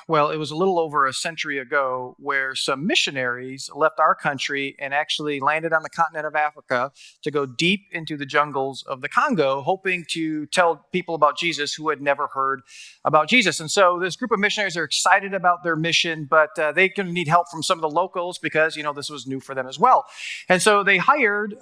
Well, it was a little over a century ago where some missionaries left our country and actually landed on the continent of Africa to go deep into the jungles of the Congo, hoping to tell people about Jesus who had never heard about Jesus. And so this group of missionaries are excited about their mission, but they're going to need help from some of the locals because, this was new for them as well. And so they hired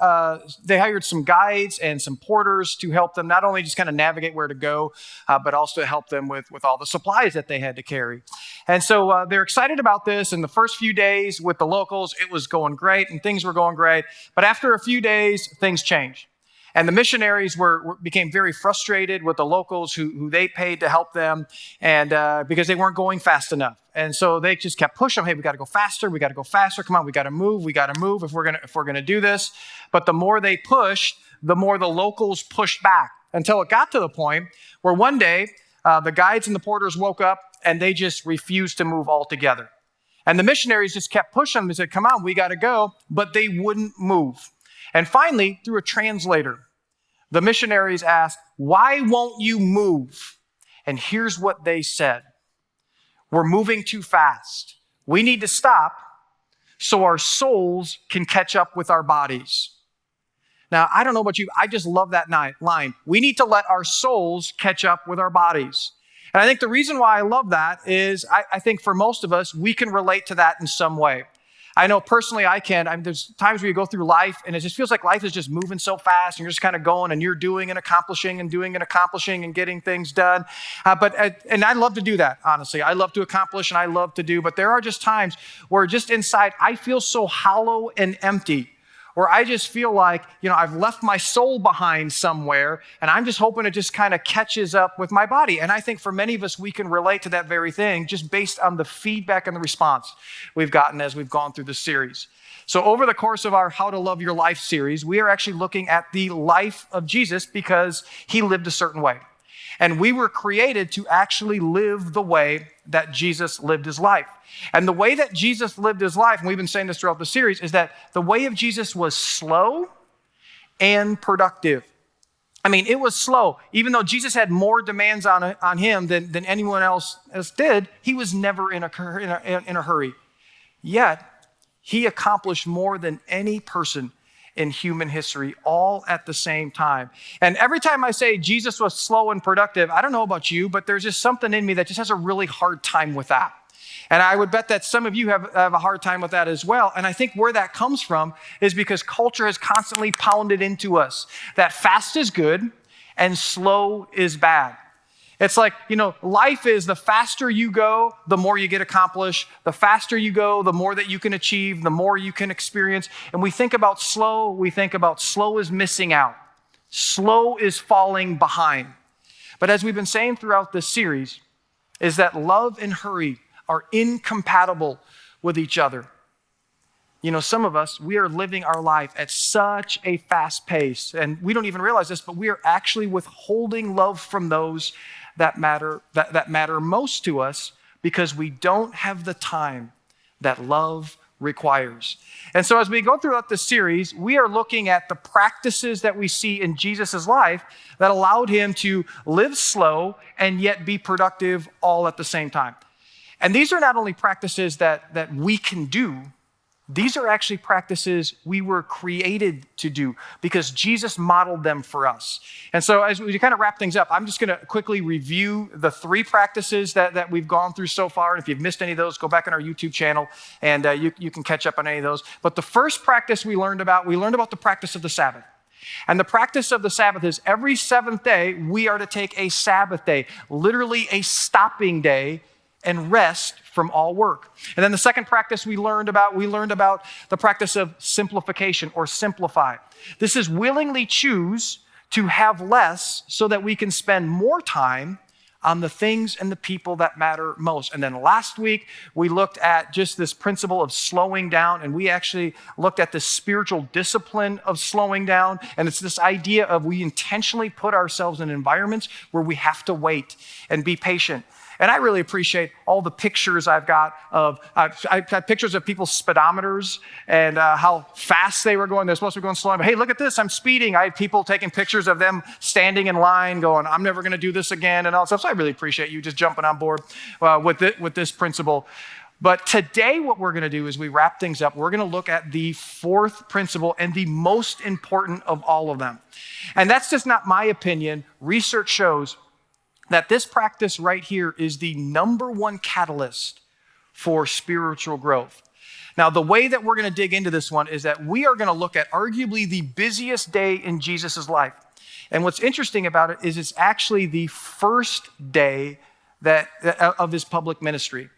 some guides and some porters to help them not only just kind of navigate where to go, but also help them with all the supplies that they had to carry. And so they're excited about this. In the first few days with the locals, it was going great and things were going great. But after a few days, things changed. And the missionaries became very frustrated with the locals who they paid to help them, and because they weren't going fast enough. And so they just kept pushing them. Hey, we got to go faster. We got to go faster. Come on, we got to move. We got to move if we're gonna do this. But the more they pushed, the more the locals pushed back until it got to the point where one day the guides and the porters woke up and they just refused to move altogether. And the missionaries just kept pushing them and said, come on, we got to go. But they wouldn't move. And finally, through a translator, the missionaries asked, why won't you move? And here's what they said. We're moving too fast. We need to stop so our souls can catch up with our bodies. Now, I don't know about you, I just love that line. We need to let our souls catch up with our bodies. And I think the reason why I love that is I think for most of us, we can relate to that in some way. I know personally I can. There's times where you go through life and it just feels like life is just moving so fast and you're just kind of going and you're doing and accomplishing and getting things done. And I love to do that, honestly. I love to accomplish and I love to do, but there are just times where just inside I feel so hollow and empty, where I just feel like, I've left my soul behind somewhere and I'm just hoping it just kind of catches up with my body. And I think for many of us, we can relate to that very thing just based on the feedback and the response we've gotten as we've gone through this series. So over the course of our How to Love Your Life series, we are actually looking at the life of Jesus because he lived a certain way. And we were created to actually live the way that Jesus lived his life. And the way that Jesus lived his life, and we've been saying this throughout the series, is that the way of Jesus was slow and productive. It was slow. Even though Jesus had more demands on him than anyone else did, he was never in a hurry. Yet, he accomplished more than any person in human history, all at the same time. And every time I say Jesus was slow and productive, I don't know about you, but there's just something in me that just has a really hard time with that. And I would bet that some of you have a hard time with that as well. And I think where that comes from is because culture has constantly pounded into us that fast is good and slow is bad. It's like, life is the faster you go, the more you get accomplished. The faster you go, the more that you can achieve, the more you can experience. And we think about slow is missing out. Slow is falling behind. But as we've been saying throughout this series, is that love and hurry are incompatible with each other. Some of us, we are living our life at such a fast pace, and we don't even realize this, but we are actually withholding love from those that matter most to us because we don't have the time that love requires. And so as we go throughout this series, we are looking at the practices that we see in Jesus' life that allowed him to live slow and yet be productive all at the same time. And these are not only practices that we can do, these are actually practices we were created to do because Jesus modeled them for us. And so as we kind of wrap things up, I'm just going to quickly review the 3 practices that we've gone through so far. And if you've missed any of those, go back on our YouTube channel and you can catch up on any of those. But the first practice we learned about the practice of the Sabbath. And the practice of the Sabbath is every 7th day, we are to take a Sabbath day, literally a stopping day, and rest from all work. And then the second practice we learned about the practice of simplification or simplify. This is willingly choose to have less so that we can spend more time on the things and the people that matter most. And then last week, we looked at just this principle of slowing down, and we actually looked at the spiritual discipline of slowing down. And it's this idea of we intentionally put ourselves in environments where we have to wait and be patient. And I really appreciate all the pictures I've got I've got pictures of people's speedometers and how fast they were going. They're supposed to be going slow. But hey, look at this, I'm speeding. I had people taking pictures of them standing in line going, I'm never going to do this again and all that stuff. So I really appreciate you just jumping on board with this principle. But today what we're going to do is we wrap things up. We're going to look at the fourth principle and the most important of all of them. And that's just not my opinion. Research shows that this practice right here is the number one catalyst for spiritual growth. Now, the way that we're going to dig into this one is that we are going to look at arguably the busiest day in Jesus' life. And what's interesting about it is it's actually the first day of his public ministry.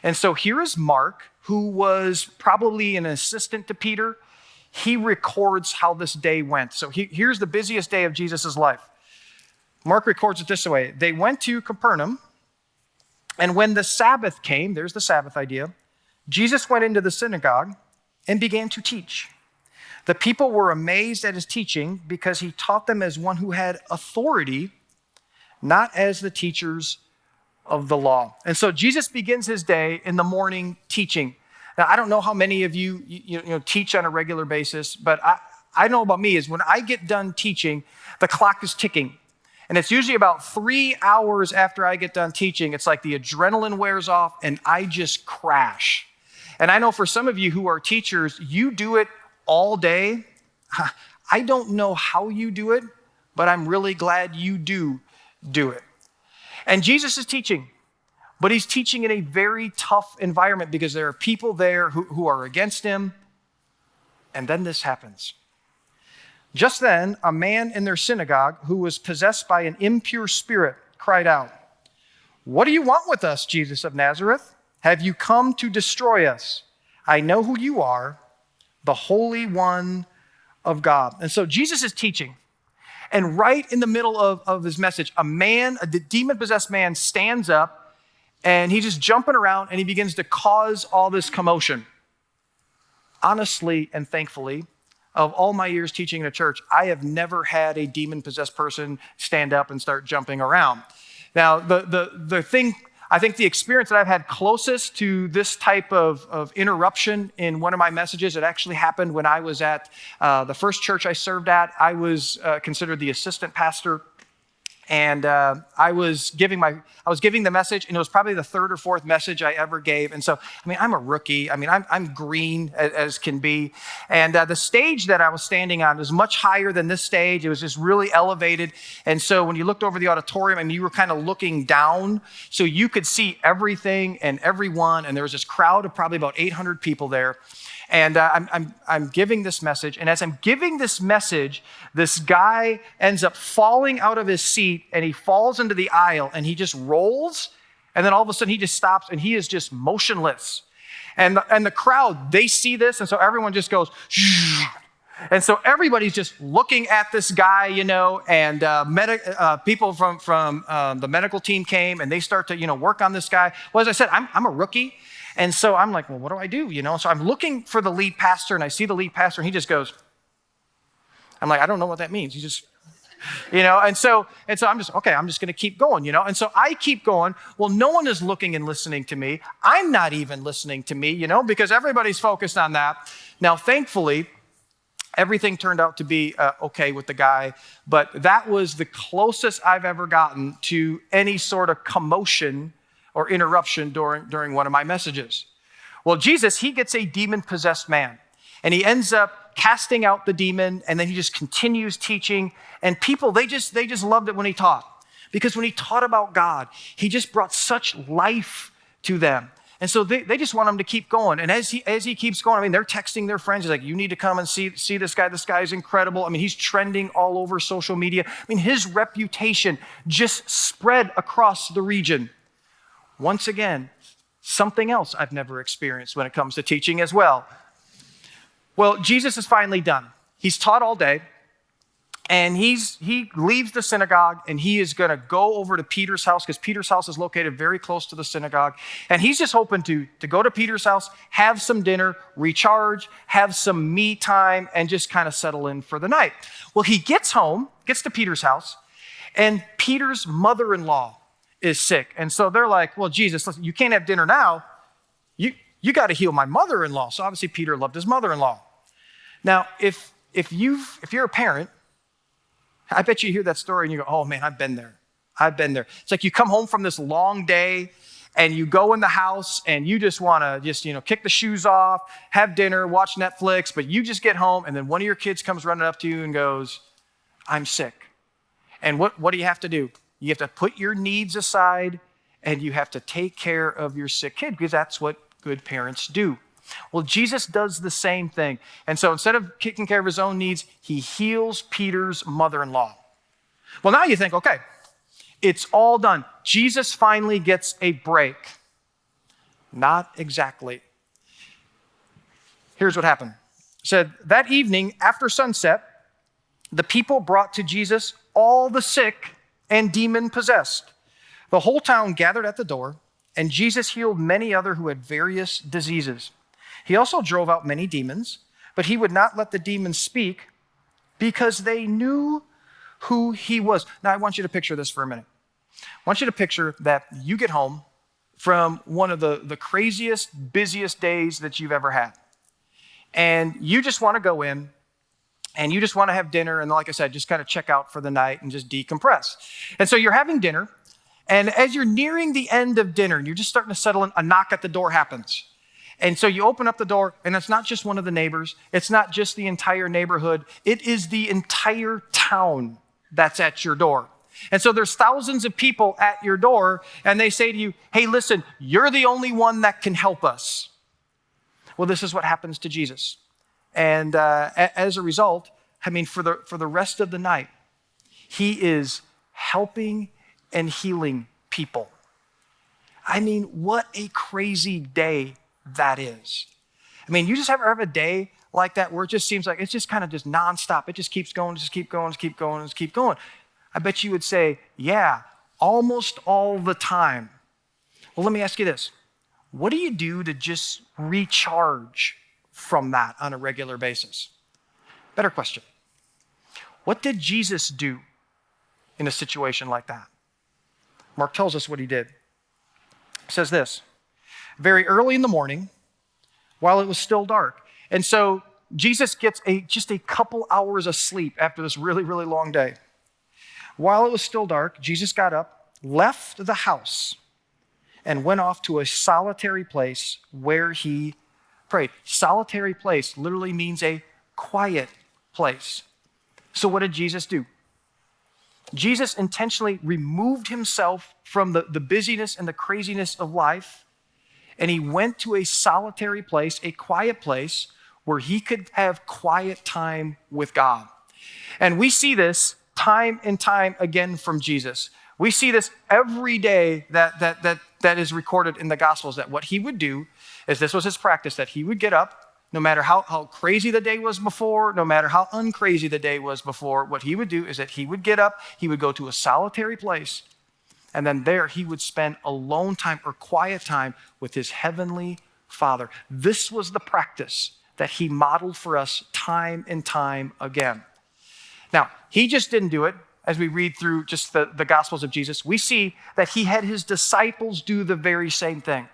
And so here is Mark, who was probably an assistant to Peter. He records how this day went. So here's the busiest day of Jesus' life. Mark records it this way. They went to Capernaum, and when the Sabbath came, there's the Sabbath idea, Jesus went into the synagogue and began to teach. The people were amazed at his teaching because he taught them as one who had authority, not as the teachers of the law. And so Jesus begins his day in the morning teaching. Now, I don't know how many of you teach on a regular basis, but I know about me is when I get done teaching, the clock is ticking. And it's usually about 3 hours after I get done teaching, it's like the adrenaline wears off and I just crash. And I know for some of you who are teachers, you do it all day. I don't know how you do it, but I'm really glad you do it. And Jesus is teaching, but he's teaching in a very tough environment because there are people there who are against him. And then this happens. Just then, a man in their synagogue who was possessed by an impure spirit cried out, "What do you want with us, Jesus of Nazareth? Have you come to destroy us? I know who you are, the Holy One of God." And so Jesus is teaching. And right in the middle of his message, a demon-possessed man stands up and he's just jumping around and he begins to cause all this commotion. Honestly and thankfully, of all my years teaching in a church, I have never had a demon-possessed person stand up and start jumping around. Now, the thing, I think the experience that I've had closest to this type of interruption in one of my messages, it actually happened when I was at the first church I served at. I was considered the assistant pastor, and I was giving the message, and it was probably the third or fourth message I ever gave. And so, I'm a rookie. I'm green as can be. And the stage that I was standing on was much higher than this stage. It was just really elevated. And so when you looked over the auditorium, you were kind of looking down, so you could see everything and everyone. And there was this crowd of probably about 800 people there. And I'm giving this message. And as I'm giving this message, this guy ends up falling out of his seat and he falls into the aisle and he just rolls. And then all of a sudden he just stops and he is just motionless. And the crowd, they see this. And so everyone just goes, shh. And so everybody's just looking at this guy, and people from the medical team came and they start to, work on this guy. Well, as I said, I'm a rookie. And so I'm like, well, what do I do? So I'm looking for the lead pastor and I see the lead pastor and he just goes, I'm like, I don't know what that means. He just, and so I'm just, okay, I'm just going to keep going, And so I keep going. Well, no one is looking and listening to me. I'm not even listening to me, because everybody's focused on that. Now, thankfully, everything turned out to be okay with the guy, but that was the closest I've ever gotten to any sort of commotion or interruption during one of my messages. Well, Jesus, he gets a demon-possessed man, and he ends up casting out the demon, and then he just continues teaching, and people, they just loved it when he taught, because when he taught about God, he just brought such life to them. And so they just want him to keep going. And as he keeps going, they're texting their friends. He's like, you need to come and see this guy. This guy is incredible. He's trending all over social media. His reputation just spread across the region. Once again, something else I've never experienced when it comes to teaching as well. Well, Jesus is finally done. He's taught all day, and he leaves the synagogue, and he is going to go over to Peter's house, because Peter's house is located very close to the synagogue. And he's just hoping to go to Peter's house, have some dinner, recharge, have some me time, and just kind of settle in for the night. Well, he gets to Peter's house, and Peter's mother-in-law is sick. And so they're like, well, Jesus, listen, you can't have dinner now. You got to heal my mother-in-law. So obviously Peter loved his mother-in-law. Now, if you're a parent, I bet you hear that story and you go, oh man, I've been there. It's like you come home from this long day and you go in the house and you just want to kick the shoes off, have dinner, watch Netflix, but you just get home and then one of your kids comes running up to you and goes, I'm sick. And what do you have to do? You have to put your needs aside and you have to take care of your sick kid because that's what good parents do. Well, Jesus does the same thing. And so instead of taking care of his own needs, he heals Peter's mother-in-law. Well, now you think, okay, it's all done. Jesus finally gets a break. Not exactly. Here's what happened. It said, that evening after sunset, the people brought to Jesus all the sick and demon-possessed. The whole town gathered at the door, and Jesus healed many other who had various diseases. He also drove out many demons, but he would not let the demons speak because they knew who he was. Now, I want you to picture this for a minute. I want you to picture that you get home from one of the craziest, busiest days that you've ever had. And you just want to go in and you just want to have dinner. And like I said, just kind of check out for the night and just decompress. And so you're having dinner. And as you're nearing the end of dinner and you're just starting to settle in, a knock at the door happens. And so you open up the door, and it's not just one of the neighbors. It's not just the entire neighborhood. It is the entire town that's at your door. And so there's thousands of people at your door, and they say to you, hey, listen, you're the only one that can help us. Well, this is what happens to Jesus. And as a result, for the rest of the night, he is helping and healing people. What a crazy day that is. You just ever have a day like that where it just seems like it's just kind of just nonstop. It just keeps going, just keep going, just keep going, just keep going. I bet you would say, yeah, almost all the time. Well, let me ask you this. What do you do to just recharge from that on a regular basis? Better question. What did Jesus do in a situation like that? Mark tells us what he did. It says this, very early in the morning, while it was still dark. And so Jesus gets just a couple hours of sleep after this really, really long day. While it was still dark, Jesus got up, left the house, and went off to a solitary place where he prayed. Solitary place literally means a quiet place. So what did Jesus do? Jesus intentionally removed himself from the busyness and the craziness of life, and he went to a solitary place, a quiet place, where he could have quiet time with God. And we see this time and time again from Jesus. We see this every day that is recorded in the Gospels, that what he would do is, this was his practice, that he would get up, no matter how crazy the day was before, no matter how uncrazy the day was before, what he would do is that he would get up, he would go to a solitary place, and then there he would spend alone time or quiet time with his heavenly Father. This was the practice that he modeled for us time and time again. Now, he just didn't do it. As we read through just the Gospels of Jesus, we see that he had his disciples do the very same thing.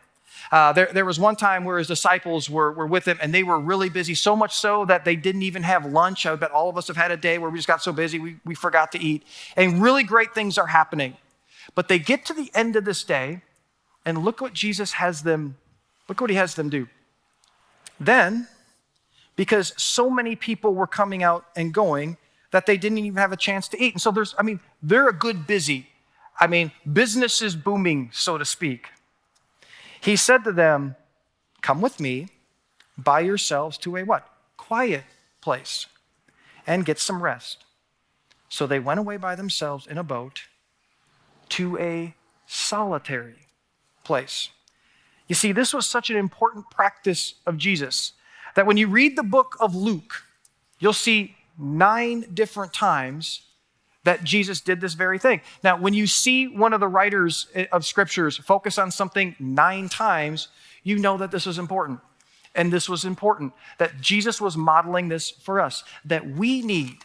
There was one time where his disciples were with him, and they were really busy, so much so that they didn't even have lunch. I bet all of us have had a day where we just got so busy we forgot to eat. And really great things are happening. But they get to the end of this day, and look what he has them do. Then, because so many people were coming out and going, that they didn't even have a chance to eat. And so they're a good busy. Business is booming, so to speak. He said to them, come with me by yourselves to a what? Quiet place and get some rest. So they went away by themselves in a boat to a solitary place. You see, this was such an important practice of Jesus that when you read the book of Luke, you'll see 9 different times that Jesus did this very thing. Now, when you see one of the writers of scriptures focus on something 9 times, you know that this was important. And this was important, that Jesus was modeling this for us, that we need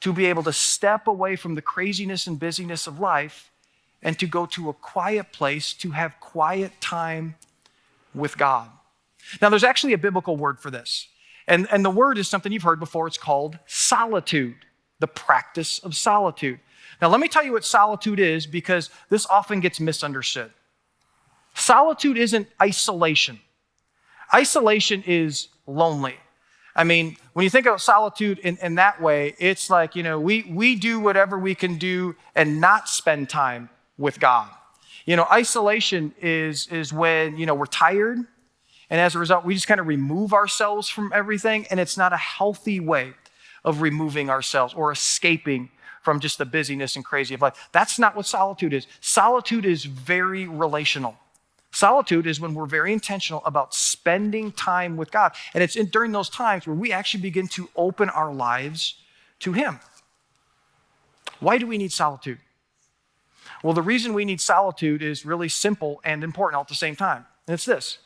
to be able to step away from the craziness and busyness of life and to go to a quiet place to have quiet time with God. Now, there's actually a biblical word for this. And the word is something you've heard before. It's called solitude, the practice of solitude. Now, let me tell you what solitude is, because this often gets misunderstood. Solitude isn't isolation. Isolation is lonely. I mean, when you think of solitude in that way, it's like, we do whatever we can do and not spend time with God. Isolation is when, we're tired, and as a result, we just kind of remove ourselves from everything, and it's not a healthy way of removing ourselves or escaping from just the busyness and crazy of life. That's not what solitude is. Solitude is very relational. Solitude is when we're very intentional about spending time with God. And it's during those times where we actually begin to open our lives to Him. Why do we need solitude? Well, the reason we need solitude is really simple and important all at the same time. And it's this: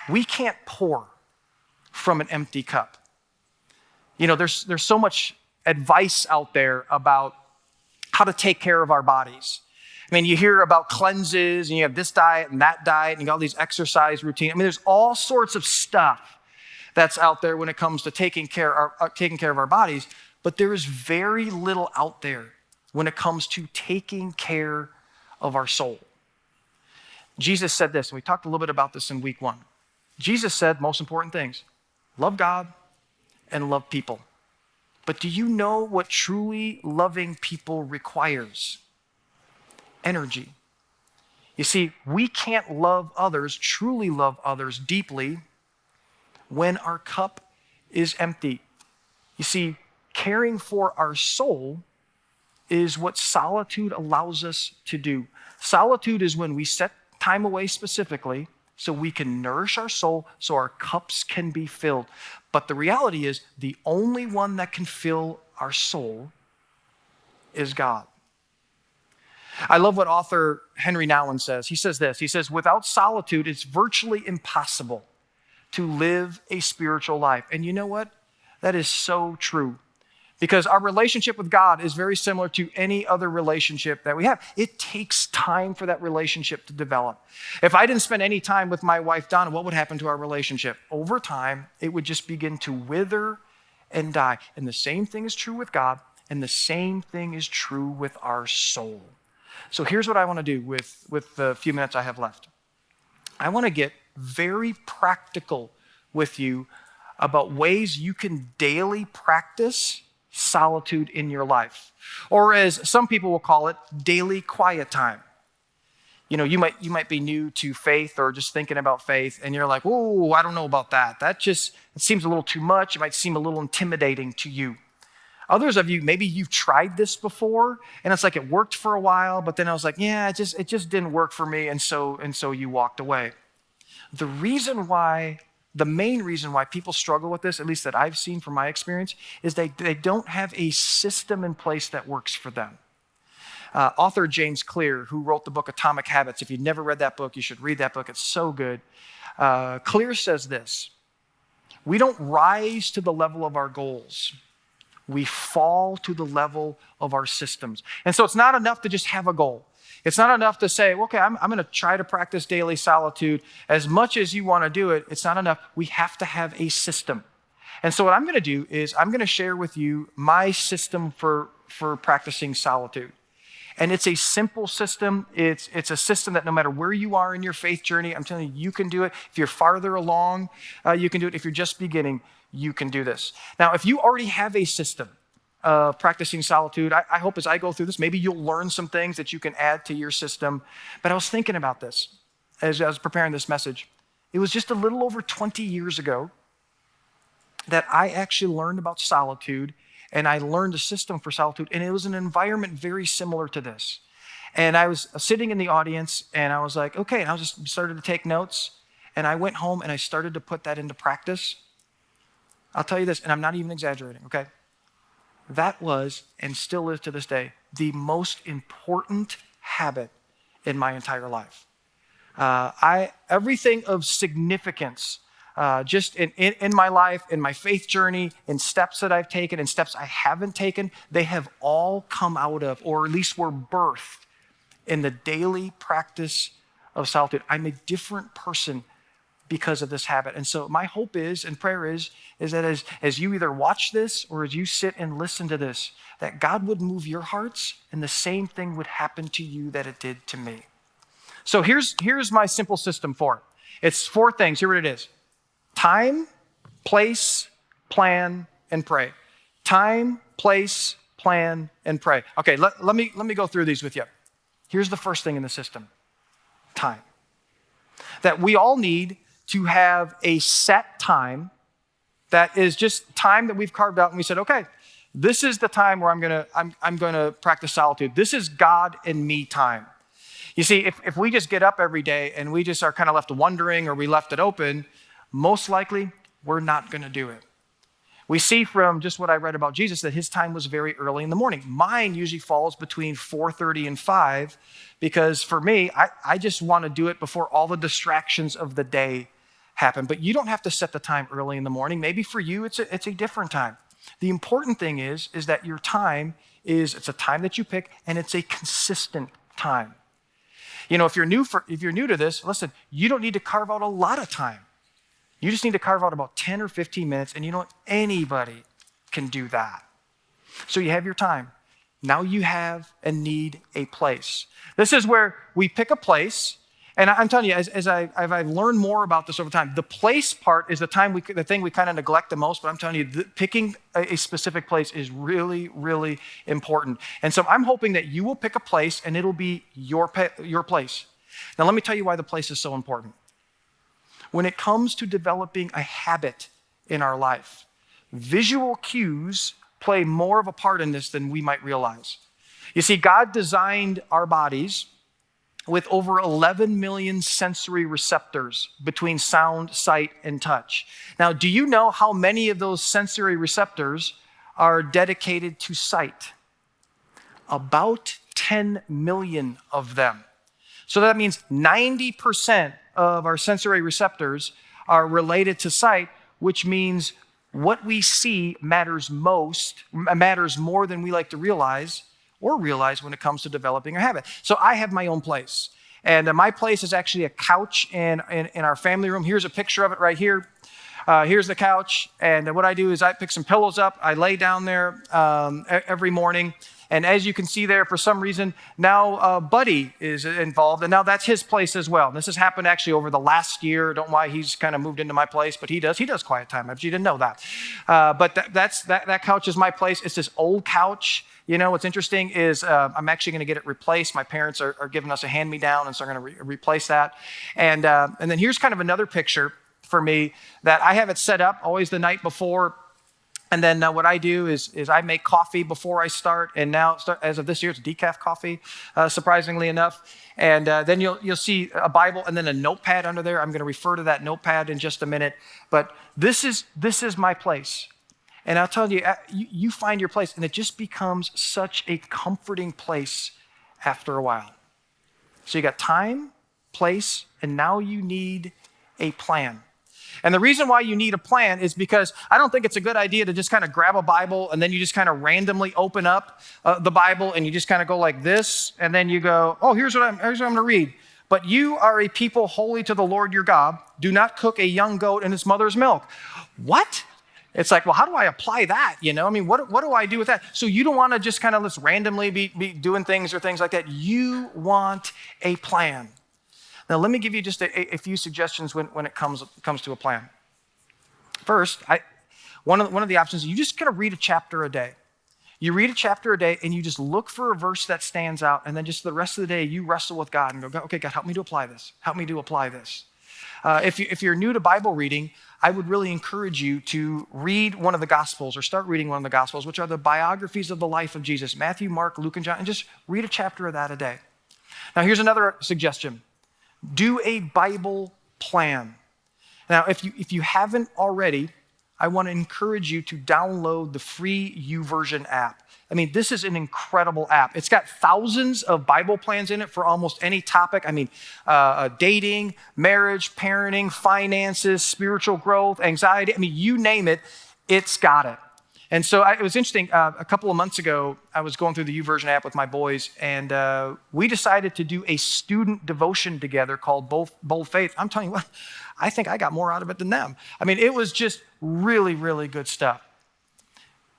we can't pour from an empty cup. There's so much advice out there about how to take care of our bodies. I mean, you hear about cleanses, and you have this diet and that diet, and you got all these exercise routines. I mean, there's all sorts of stuff that's out there when it comes to taking care of our bodies, but there is very little out there when it comes to taking care of our soul. Jesus said this, and we talked a little bit about this in week 1. Jesus said most important things: love God and love people. But do you know what truly loving people requires? Energy. You see, we can't love others, truly love others deeply, when our cup is empty. You see, caring for our soul is what solitude allows us to do. Solitude is when we set time away specifically so we can nourish our soul, so our cups can be filled. But the reality is, the only one that can fill our soul is God. I love what author Henry Nouwen says. He says this. He says, without solitude, it's virtually impossible to live a spiritual life. And you know what? That is so true. Because our relationship with God is very similar to any other relationship that we have. It takes time for that relationship to develop. If I didn't spend any time with my wife, Donna, what would happen to our relationship? Over time, it would just begin to wither and die. And the same thing is true with God, and the same thing is true with our soul. So here's what I want to do with the few minutes I have left. I want to get very practical with you about ways you can daily practice solitude in your life, or as some people will call it, daily quiet time. You might be new to faith or just thinking about faith, and you're like, "Oh, I don't know about that. It seems a little too much. It might seem a little intimidating to you." Others of you, maybe you've tried this before, and it's like it worked for a while, but then I was like, "Yeah, it just didn't work for me," and so you walked away. The main reason why people struggle with this, at least that I've seen from my experience, is they don't have a system in place that works for them. Author James Clear, who wrote the book Atomic Habits, if you've never read that book, you should read that book. It's so good. Clear says this: we don't rise to the level of our goals. We fall to the level of our systems. And so it's not enough to just have a goal. It's not enough to say, okay, I'm going to try to practice daily solitude. As much as you want to do it, it's not enough. We have to have a system. And so what I'm going to do is I'm going to share with you my system for practicing solitude. And it's a simple system. It's a system that no matter where you are in your faith journey, I'm telling you, you can do it. If you're farther along, you can do it. If you're just beginning, you can do this. Now, if you already have a system of practicing solitude, I hope as I go through this, maybe you'll learn some things that you can add to your system. But I was thinking about this as I was preparing this message. It was just a little over 20 years ago that I actually learned about solitude, and I learned a system for solitude, and it was an environment very similar to this. And I was sitting in the audience, and I was like, okay, and I just started to take notes, and I went home and I started to put that into practice. I'll tell you this, and I'm not even exaggerating, okay? That was, and still is to this day, the most important habit in my entire life. Everything of significance, just in my life, in my faith journey, in steps that I've taken, and steps I haven't taken, they have all come out of, or at least were birthed in the daily practice of solitude. I'm a different person because of this habit. And so my hope is, and prayer is that as you either watch this or as you sit and listen to this, that God would move your hearts and the same thing would happen to you that it did to me. So here's my simple system for it. It's 4 things. Here what it is. Time, place, plan, and pray. Time, place, plan, and pray. Okay, let me go through these with you. Here's the first thing in the system. Time. That we all need to have a set time that is just time that we've carved out and we said, okay, this is the time where I'm gonna practice solitude. This is God and me time. You see, if we just get up every day and we just are kind of left wondering or we left it open, most likely we're not gonna do it. We see from just what I read about Jesus that his time was very early in the morning. Mine usually falls between 4:30 and 5 because for me, I just want to do it before all the distractions of the day happen. But you don't have to set the time early in the morning. Maybe for you, it's a different time. The important thing is that your time it's a time that you pick and it's a consistent time. You know, if you're new to this, listen, you don't need to carve out a lot of time. You just need to carve out about 10 or 15 minutes, and you know what? Anybody can do that. So you have your time. Now you have and need a place. This is where we pick a place, and I'm telling you, as I've learned more about this over time, the place part is the thing we kind of neglect the most, but I'm telling you, picking a specific place is really, really important. And so I'm hoping that you will pick a place, and it'll be your place. Now let me tell you why the place is so important. When it comes to developing a habit in our life, visual cues play more of a part in this than we might realize. You see, God designed our bodies with over 11 million sensory receptors between sound, sight, and touch. Now, do you know how many of those sensory receptors are dedicated to sight? About 10 million of them. So that means 90% of our sensory receptors are related to sight, which means what we see matters more than we like to realize when it comes to developing a habit. So I have my own place. And my place is actually a couch in our family room. Here's a picture of it right here. Here's the couch. And what I do is I pick some pillows up. I lay down there every morning. And as you can see there, for some reason, now Buddy is involved, and now that's his place as well. And this has happened actually over the last year. Don't know why he's kind of moved into my place, but he does quiet time. I bet you didn't know that. But that couch is my place. It's this old couch. You know, what's interesting is I'm actually going to get it replaced. My parents are giving us a hand-me-down, and so I'm going to replace that. And then here's kind of another picture for me that I have it set up always the night before. And then what I do is I make coffee before I start. And now, as of this year, it's decaf coffee, surprisingly enough. And then you'll see a Bible and then a notepad under there. I'm going to refer to that notepad in just a minute. But this is my place. And I'll tell you, you find your place, and it just becomes such a comforting place after a while. So you got time, place, and now you need a plan. And the reason why you need a plan is because I don't think it's a good idea to just kind of grab a Bible and then you just kind of randomly open up the Bible and you just kind of go like this, and then you go, oh, here's what I'm going to read. But you are a people holy to the Lord your God. Do not cook a young goat in its mother's milk. What? It's like, well, how do I apply that? You know, I mean, what do I do with that? So you don't want to just kind of just randomly be doing things or things like that. You want a plan. Now, let me give you just a few suggestions when it comes to a plan. First, one of the options is you just kind of read a chapter a day. You read a chapter a day and you just look for a verse that stands out, and then just the rest of the day you wrestle with God and go, okay, God, help me to apply this. Help me to apply this. If you're new to Bible reading, I would really encourage you to read one of the Gospels or start reading one of the Gospels, which are the biographies of the life of Jesus, Matthew, Mark, Luke, and John, and just read a chapter of that a day. Now, here's another suggestion. Do a Bible plan. Now, if you haven't already, I want to encourage you to download the free YouVersion app. I mean, this is an incredible app. It's got thousands of Bible plans in it for almost any topic. I mean, dating, marriage, parenting, finances, spiritual growth, anxiety. I mean, you name it, it's got it. And so it was interesting. A couple of months ago, I was going through the YouVersion app with my boys, and we decided to do a student devotion together called Bold Faith. I'm telling you what, I think I got more out of it than them. I mean, it was just really, really good stuff.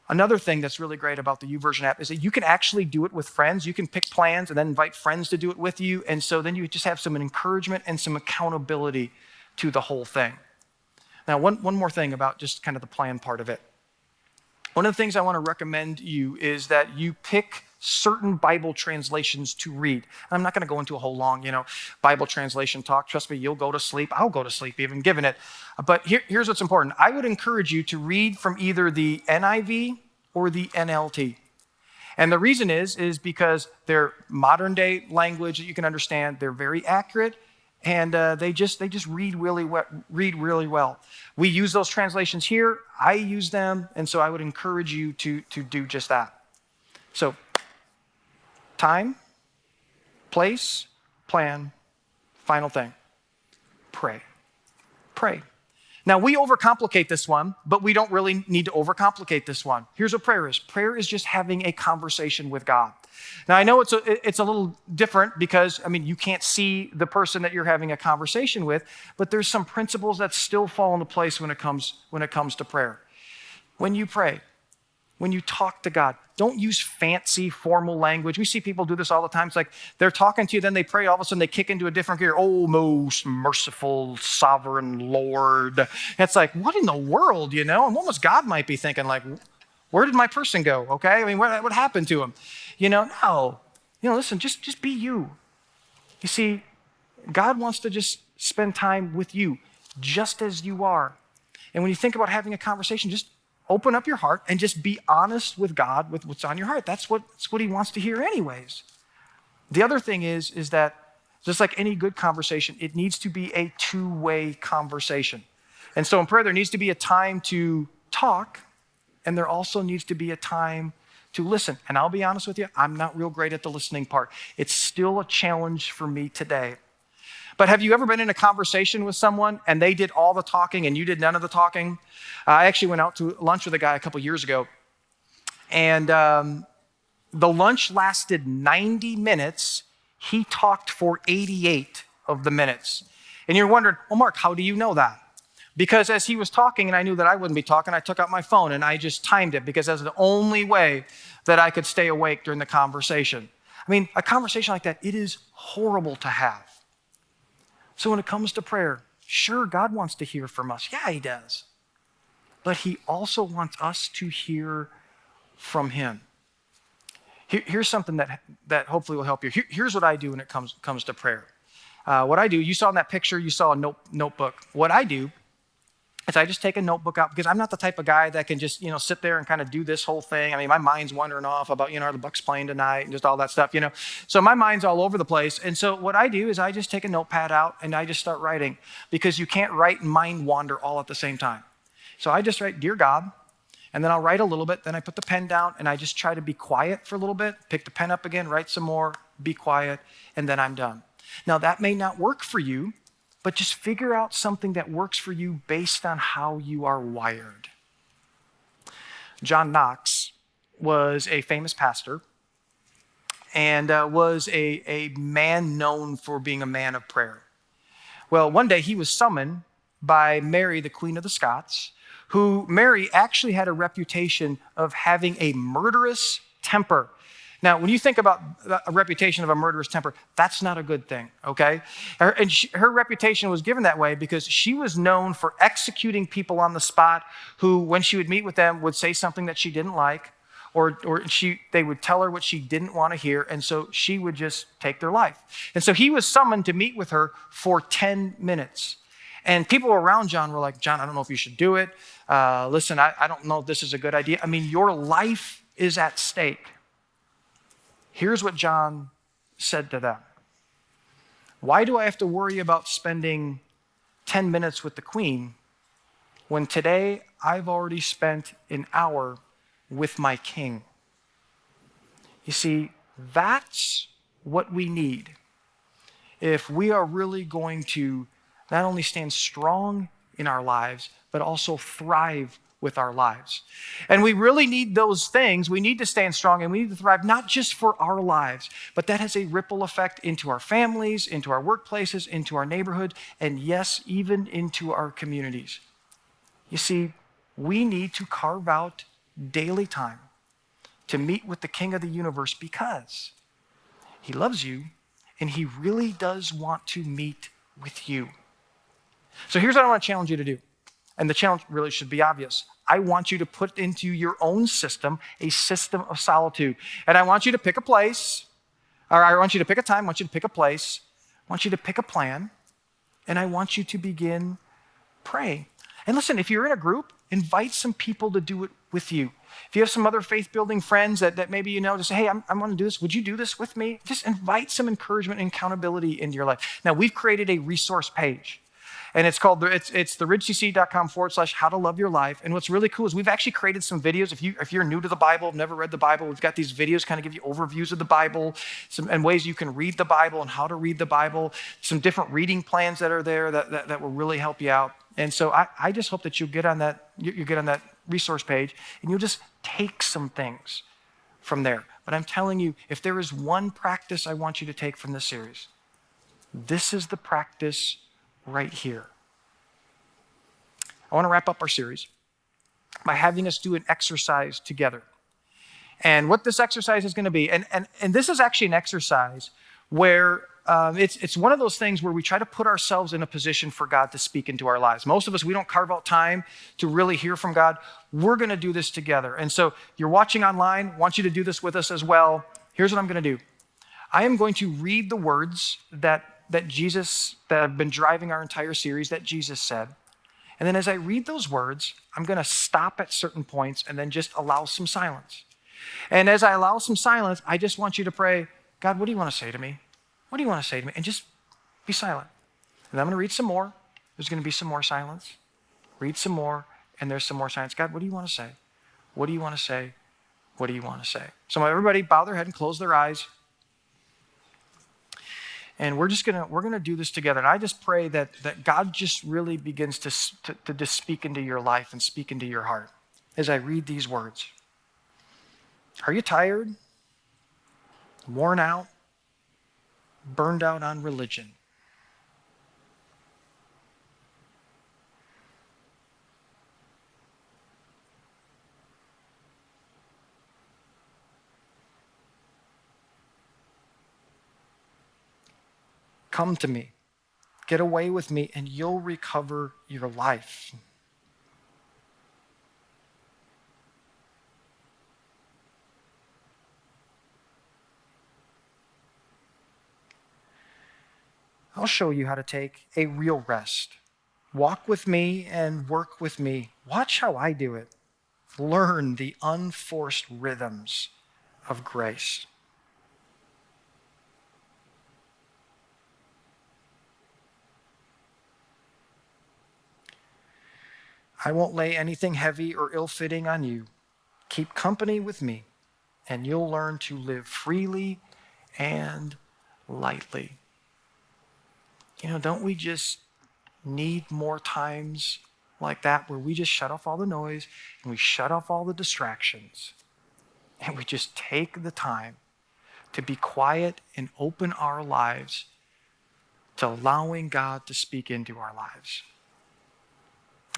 Another thing that's really great about the YouVersion app is that you can actually do it with friends. You can pick plans and then invite friends to do it with you. And so then you just have some encouragement and some accountability to the whole thing. Now, one more thing about just kind of the plan part of it. One of the things I want to recommend you is that you pick certain Bible translations to read. And I'm not going to go into a whole long, Bible translation talk. Trust me, you'll go to sleep. I'll go to sleep even given it. But here's what's important. I would encourage you to read from either the NIV or the NLT. And the reason is because they're modern day language that you can understand. They're very accurate. And they just read really well. We use those translations here. I use them, and so I would encourage you to do just that. So, time, place, plan, final thing. Pray. Pray. Now, we overcomplicate this one, but we don't really need to overcomplicate this one. Here's what prayer is. Prayer is just having a conversation with God. Now, I know it's a little different because, you can't see the person that you're having a conversation with, but there's some principles that still fall into place when it comes to prayer. When you pray, when you talk to God, don't use fancy formal language. We see people do this all the time. It's like they're talking to you, then they pray, all of a sudden they kick into a different gear. Oh, most merciful, sovereign Lord. And it's like, what in the world, And almost God might be thinking like, where did my person go, okay? What happened to him? No. Listen, just be you. You see, God wants to just spend time with you just as you are. And when you think about having a conversation, just open up your heart and just be honest with God with what's on your heart. That's what he wants to hear anyways. The other thing is that just like any good conversation, it needs to be a two-way conversation. And so in prayer, there needs to be a time to talk, and there also needs to be a time to listen. And I'll be honest with you, I'm not real great at the listening part. It's still a challenge for me today. But have you ever been in a conversation with someone and they did all the talking and you did none of the talking? I actually went out to lunch with a guy a couple years ago, and the lunch lasted 90 minutes. He talked for 88 of the minutes. And you're wondering, well, Mark, how do you know that? Because as he was talking and I knew that I wouldn't be talking, I took out my phone and I just timed it because that's the only way that I could stay awake during the conversation. A conversation like that, it is horrible to have. So when it comes to prayer, sure, God wants to hear from us. Yeah, he does. But he also wants us to hear from him. Here's something that hopefully will help you. Here's what I do when it comes to prayer. What I do, you saw in that picture, you saw a notebook. What I do is I just take a notebook out because I'm not the type of guy that can just, sit there and kind of do this whole thing. My mind's wandering off about, are the Bucks playing tonight and just all that stuff, So my mind's all over the place. And so what I do is I just take a notepad out and I just start writing because you can't write and mind wander all at the same time. So I just write, Dear God, and then I'll write a little bit. Then I put the pen down and I just try to be quiet for a little bit, pick the pen up again, write some more, be quiet, and then I'm done. Now that may not work for you, but just figure out something that works for you based on how you are wired. John Knox was a famous pastor and was a man known for being a man of prayer. Well, one day he was summoned by Mary, the Queen of the Scots, who Mary actually had a reputation of having a murderous temper. Now, when you think about a reputation of a murderous temper, that's not a good thing, okay? Her reputation was given that way because she was known for executing people on the spot who, when she would meet with them, would say something that she didn't like, or they would tell her what she didn't want to hear, and so she would just take their life. And so he was summoned to meet with her for 10 minutes. And people around John were like, John, I don't know if you should do it. Listen, I don't know if this is a good idea. Your life is at stake. Here's what John said to them. Why do I have to worry about spending 10 minutes with the Queen when today I've already spent an hour with my King? You see, that's what we need if we are really going to not only stand strong in our lives, but also thrive with our lives. And we really need those things. We need to stand strong and we need to thrive, not just for our lives, but that has a ripple effect into our families, into our workplaces, into our neighborhood, and yes, even into our communities. You see, we need to carve out daily time to meet with the King of the universe because he loves you and he really does want to meet with you. So here's what I want to challenge you to do. And the challenge really should be obvious. I want you to put into your own system a system of solitude. And I want you to pick a place, or I want you to pick a time, I want you to pick a place, I want you to pick a plan, and I want you to begin praying. And listen, if you're in a group, invite some people to do it with you. If you have some other faith-building friends that maybe you know, just say, hey, I want to do this. Would you do this with me? Just invite some encouragement and accountability into your life. Now, we've created a resource page. And it's called, it's theridgecc.com/how to love your life. And what's really cool is we've actually created some videos. If you're new to the Bible, have never read the Bible, we've got these videos kind of give you overviews of the Bible, and ways you can read the Bible and how to read the Bible, some different reading plans that are there that will really help you out. And so I just hope that you get on that resource page and you'll just take some things from there. But I'm telling you, if there is one practice I want you to take from this series, this is the practice right here. I want to wrap up our series by having us do an exercise together. And what this exercise is going to be, and this is actually an exercise where it's one of those things where we try to put ourselves in a position for God to speak into our lives. Most of us, we don't carve out time to really hear from God. We're going to do this together. And so you're watching online, I want you to do this with us as well. Here's what I'm going to do. I am going to read the words that have been driving our entire series that Jesus said. And then as I read those words, I'm going to stop at certain points and then just allow some silence. And as I allow some silence, I just want you to pray, God, what do you want to say to me? What do you want to say to me? And just be silent. And I'm going to read some more. There's going to be some more silence. Read some more, and there's some more silence. God, what do you want to say? What do you want to say? What do you want to say? So everybody bow their head and close their eyes. And we're gonna do this together. And I just pray that God just really begins to just speak into your life and speak into your heart as I read these words. Are you tired? Worn out? Burned out on religion? Come to me, get away with me, and you'll recover your life. I'll show you how to take a real rest. Walk with me and work with me. Watch how I do it. Learn the unforced rhythms of grace. I won't lay anything heavy or ill-fitting on you. Keep company with me, and you'll learn to live freely and lightly. You know, don't we just need more times like that where we just shut off all the noise and we shut off all the distractions and we just take the time to be quiet and open our lives to allowing God to speak into our lives?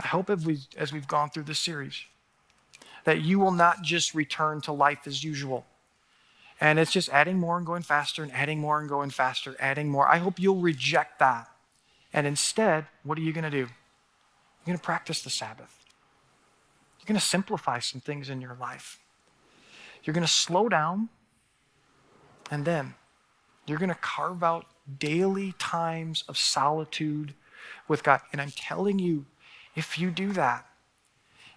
I hope as we've gone through this series, that you will not just return to life as usual. And it's just adding more and going faster and adding more and going faster, adding more. I hope you'll reject that. And instead, what are you going to do? You're going to practice the Sabbath. You're going to simplify some things in your life. You're going to slow down, and then you're going to carve out daily times of solitude with God. And I'm telling you, if you do that,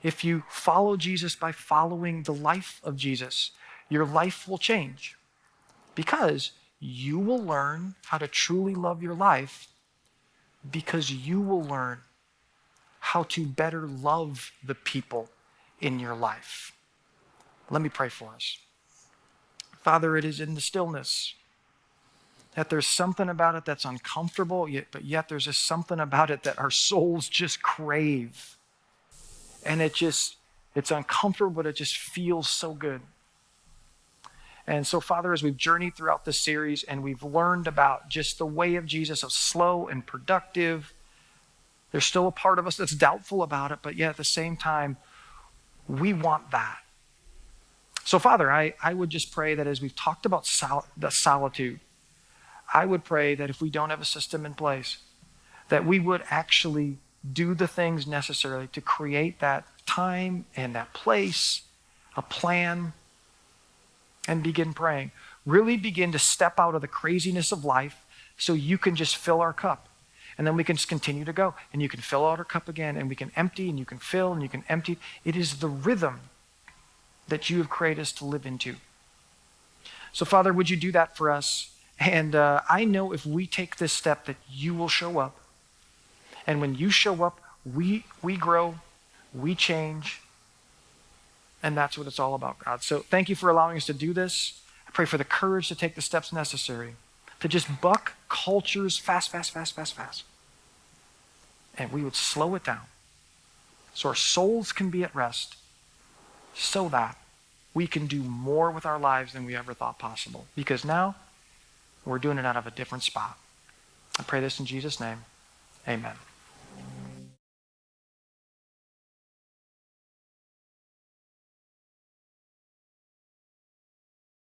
if you follow Jesus by following the life of Jesus, your life will change because you will learn how to truly love your life because you will learn how to better love the people in your life. Let me pray for us. Father, it is in the stillness that there's something about it that's uncomfortable, but yet there's just something about it that our souls just crave. And it just It's uncomfortable, but it just feels so good. And so, Father, as we've journeyed throughout this series and we've learned about just the way of Jesus of slow and productive, there's still a part of us that's doubtful about it, but yet at the same time, we want that. So, Father, I would just pray that as we've talked about the solitude, I would pray that if we don't have a system in place, that we would actually do the things necessary to create that time and that place, a plan, and begin praying. Really begin to step out of the craziness of life so you can just fill our cup. And then we can just continue to go. And you can fill out our cup again, and we can empty, and you can fill, and you can empty. It is the rhythm that you have created us to live into. So, Father, would you do that for us? And I know if we take this step that you will show up. And when you show up, we grow, we change. And that's what it's all about, God. So thank you for allowing us to do this. I pray for the courage to take the steps necessary to just buck culture's fast. And we would slow it down so our souls can be at rest so that we can do more with our lives than we ever thought possible. Because now we're doing it out of a different spot. I pray this in Jesus' name. Amen.